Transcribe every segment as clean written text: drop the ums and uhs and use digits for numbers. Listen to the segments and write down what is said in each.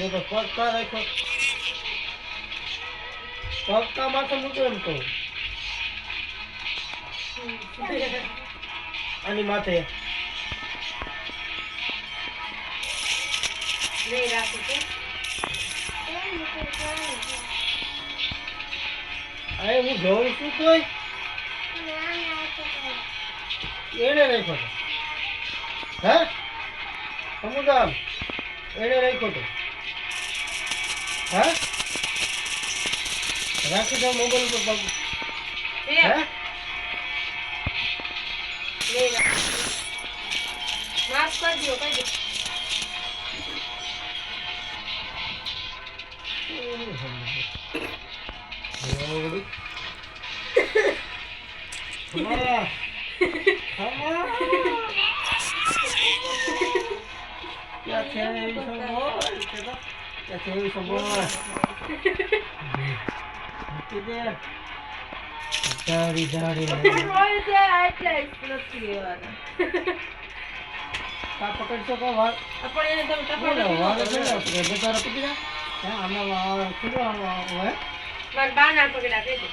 એ તો પગ કા રાખ્યો પગ કા માથે મૂક્યો એમ કહું આની માથે નહીં રાખું કે અરે હું જોઉં છું કોઈ એને રાખ્યો તો હે સમુદામ એને રાખ્યો તો હા રાખી દો મોબાઈલ પર પગ હે નહીં રાખું માફ કરજો કહી દો પકડશો કો વાર આપણે એને તમે વાર બેચારા પકડી જા આમાં ખુલ્લો હોય માર બાના પકડા કહી દો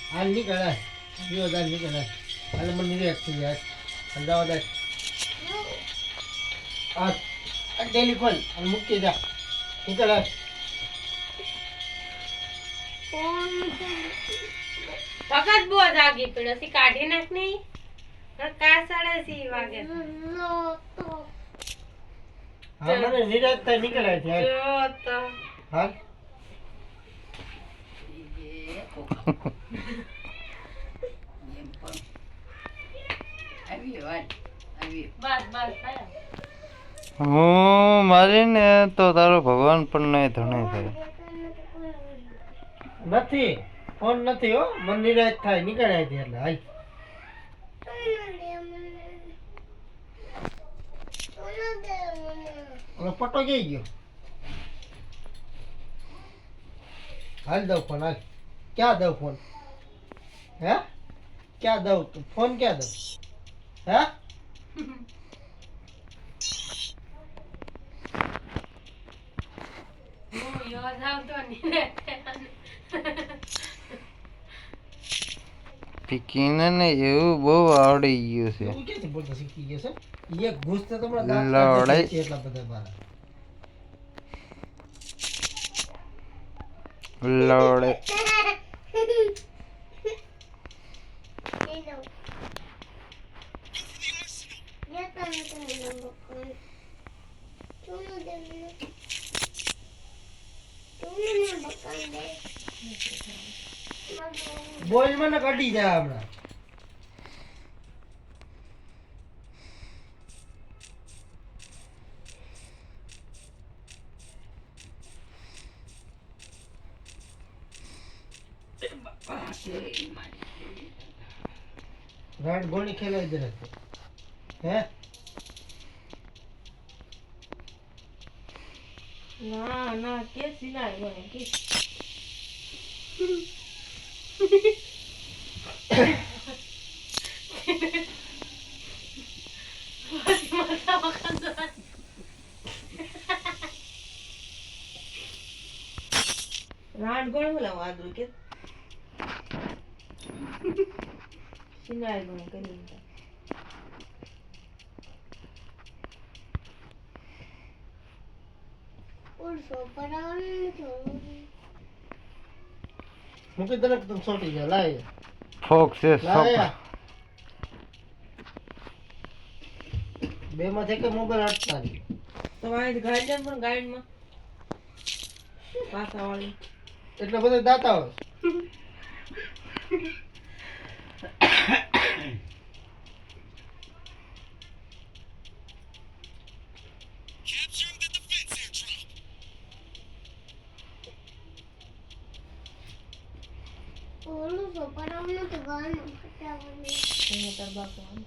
હાલ નીકળાય બીજો દાર નીકળાય હાલ મને નિરેક થઈ જાય અમદાવાદ આ ટેલિફોન અને મૂકી જા નીકળાય વખત બહુ જાગી પડ્યો સી કાઢી નાખ નહીં કા 6:30 વાગે હા મને નિરેક થાય નીકળાય છે જો તો હાલ હું મારીને તો તારો ભગવાન પણ નહીં ધણે થાય નથી ફોન નથી હો મન નિરાશ થાય નીકળાય છે એટલે હાલ ઓલો પટો જઈ ગયો હાલ દઉં ફોન હાલ ક્યાં દઉં ફોન હે ક્યાં દઉં ફોન ક્યાં દઉં હે હું યો જાવ તો નહીં પીકીને ને એવું બહુ આવડી ગયું છે હું ક્યાંથી બોલતો શીખી ગયો છે એક ઘૂસ તો તમારા લડાઈ. દાંત છે એટલા બધા મારા લડે બોલ મને કાઢી જાય હમણાં રાડ ગોળી ખેલાઈ દે હે ના ના કે સિલાઈ ગયો કે રાડ ગોળ બોલા વાદરું કે સિલાઈ ગયો કરી મૂકી દે તમે છોટી જાય લાય ફોક છે લાય બે માંથી કે મોબાઈલ હટતા નહીં તો વાંઈ ગાડી લે પણ ગાડીમાં પાછા વાળી એટલે બધા દાતા હોય તાર બાપુ આમ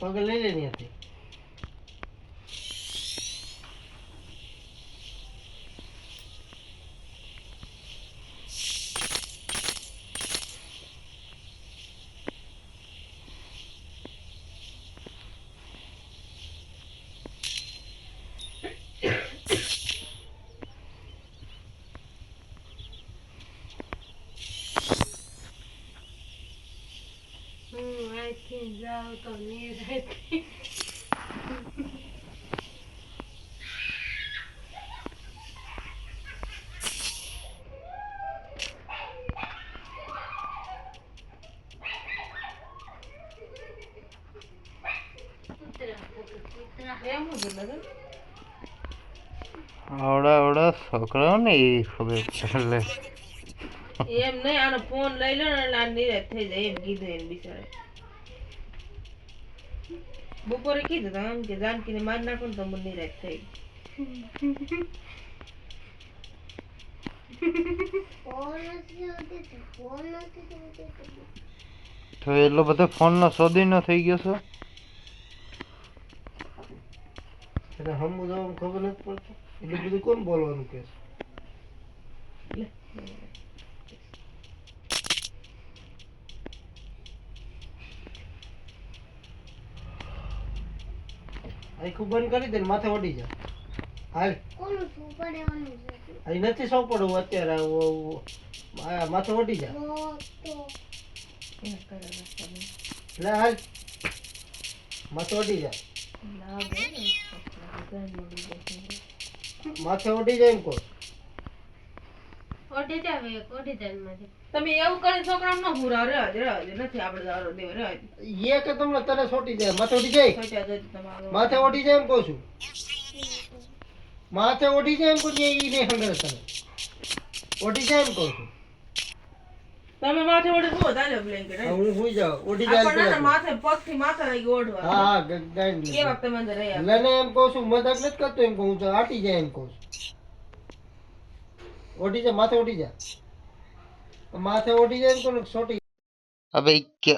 પગ લઈ લે ત્યાંથી. હું અહીંથી જાઉં તો નિરાંતે. એમ જ લગન. આવડા આવડા છોકરાઓને એ ખબર પડે. એમ નહીં, આનો ફોન લઈ લો ને એટલે આ નિરાંત થઈ જાય એમ કીધું એને બિચારે. બપોરે કીધું તો આમ કે જાનકીને મારી નાખો ને તો મને નિરાંત થઈ. તો એટલો બધો ફોનનો શોધીનો થઈ ગયો છે. એને હમું જવાનું ખબર નથી પડતી. એટલું બધું કોણ બોલવાનું કે છે? આખું બંધ કરી દે ને માથે ઓડી જા. હાલ અહીં નથી સોંપડવું અત્યારે. માથે ઓડી જા. લે હાલ માથે ઓડી જા. માથે ઓડી જાય એમ કહો. ઓઢી જાવ એક, ઓઢી જાય એમાંથી. તમે એવું કરી છોકરા ન હુરા રહેવા નથી આપણે દારો દેવો રહેવા દે. એ કે તમને તરસ ઓટી જાય. માથે ઓડી જાય. ખોટા જતી તમારો. માથે ઓડી જાય એમ કહું છું. માથે ઓડી જાય એમ કહું છું. એ નહીં સમજે તને. ઓડી જાય એમ કહું છું. તમે માથે ઓઢી શું વધારે બ્લેન્કેટ હા, હું સુઈ જાઉં. ઓડી જાય આપણને પેલા. માથે પગથી માથા લઈ ઓઢવા. હા હા ગાઈડ એ વખતે મને રહી આવે. લને એમ કહું છું. મજાક નથી કરતો એમ કહું છું. આટી જાય એમ કહું છું. ઓડી જા. માથે ઓડી જા. માથે ઓડી જાય એમ કહું ને સોટી. હવે કે